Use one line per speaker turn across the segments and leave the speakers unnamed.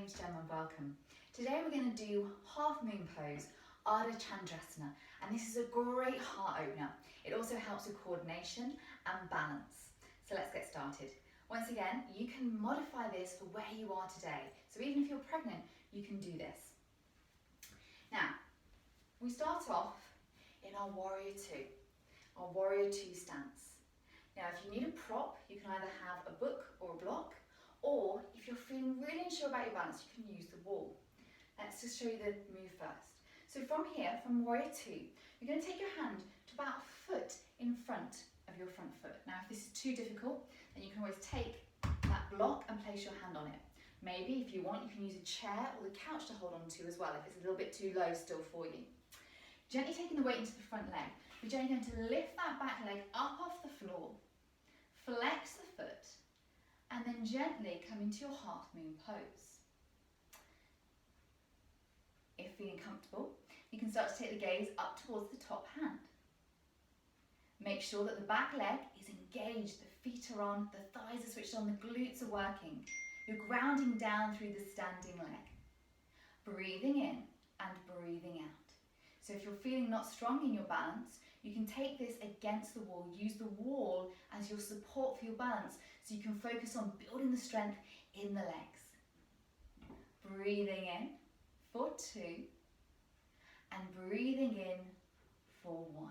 name's Jem and welcome. Today we're going to do half moon pose, Ardha Chandrasana, and this is a great heart opener. It also helps with coordination and balance. So let's get started. Once again, you can modify this for where you are today. So even if you're pregnant, you can do this. Now, we start off in our warrior two, our warrior two stance. Now, if you need a prop, you can either have a book or a block, or if you're feeling really unsure about your balance, you can use the wall. Let's just show you the move first. So from here, from warrior two, you're going to take your hand to about a foot in front of your front foot. Now, if this is too difficult, then you can always take that block and place your hand on it. Maybe, if you want, you can use a chair or the couch to hold on to as well, if it's a little bit too low still for you. Gently taking the weight into the front leg, we're gently going to lift that back leg up off the floor, flex the foot, and then gently come into your half moon pose. If feeling comfortable, you can start to take the gaze up towards the top hand. Make sure that the back leg is engaged, the feet are on, the thighs are switched on, the glutes are working. You're grounding down through the standing leg. Breathing in and breathing out. So if you're feeling not strong in your balance, you can take this against the wall. Use the wall as your support for your balance so you can focus on building the strength in the legs. Breathing in for 2 and breathing in for 1.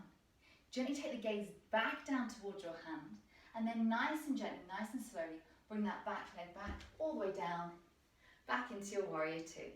Gently take the gaze back down towards your hand and then nice and gently, nice and slowly, bring that back leg back all the way down, back into your warrior two.